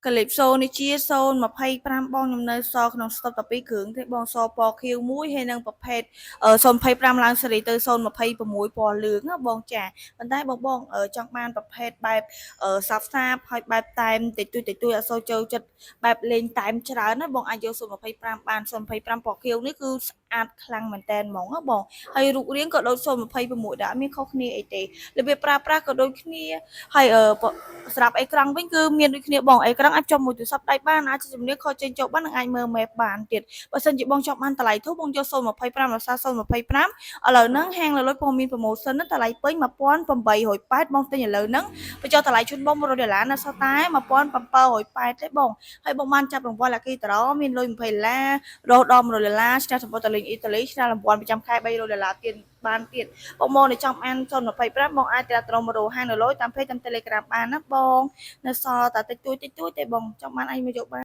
កលិបសូនេះជា025បងខ្ញុំនៅសក្នុងស្តុប12គ្រឿងទេបងសពខៀវមួយហើយនឹងប្រភេទ025ឡើងសេរីទៅ026ពណ៌លឿងណាបងចាប៉ុន្តែបងចង់បានប្រភេទបែបសាបសាបហើយបែបតែមតិចតួចអត់សូវចូលចិត្តបែបលេងតែមច្រើនណាបងអាចយក025បាន025ពណ៌ខៀវនេះគឺស្អាតខ្លាំងមែនតើហ្មងណាបងហើយរូបរាងក៏ដូច026ដែរមានខុសគ្នាអីទេរបៀបប្រើប្រាស់ក៏ដូចគ្នាហើយស្រាប់អេក្រង់វិញគឺមានដូចគ្នាបងអេក្រង់អាចចុះមួយទូរស័ព្ទដៃបានអាចជំនាញខលចេញចូលបាននិងអាចមើល map បានទៀតបើសិនជាបងចង់បានតម្លៃធូរបងយក025ដោយសារ025ឥឡូវហ្នឹងហាងលលុយបងមានប្រូម៉ូសិនតម្លៃពេញ1880បងទិញឥឡូវហ្នឹងបញ្ចុះតម្លៃជូនបង$100នៅសល់តែ1780ទេបងហើយបងបានចាប់រង្វាន់ Lucky Draw មានលុយ$20រហូតដល់$100ឈ្នះសំបុត្រតលេងអ៊ីតាលីឈ្នះរង្វាន់ប្រចាំខែ$300ទៀតបានទៀតបងនៅចង់អាន025បងអាចត្រាក់ត្រង់មករកហាងនៅលុយតាម page តាម Telegram បានណាបងនៅសល់តែតិចតួចទេបងចង់បានអីមកយកបាន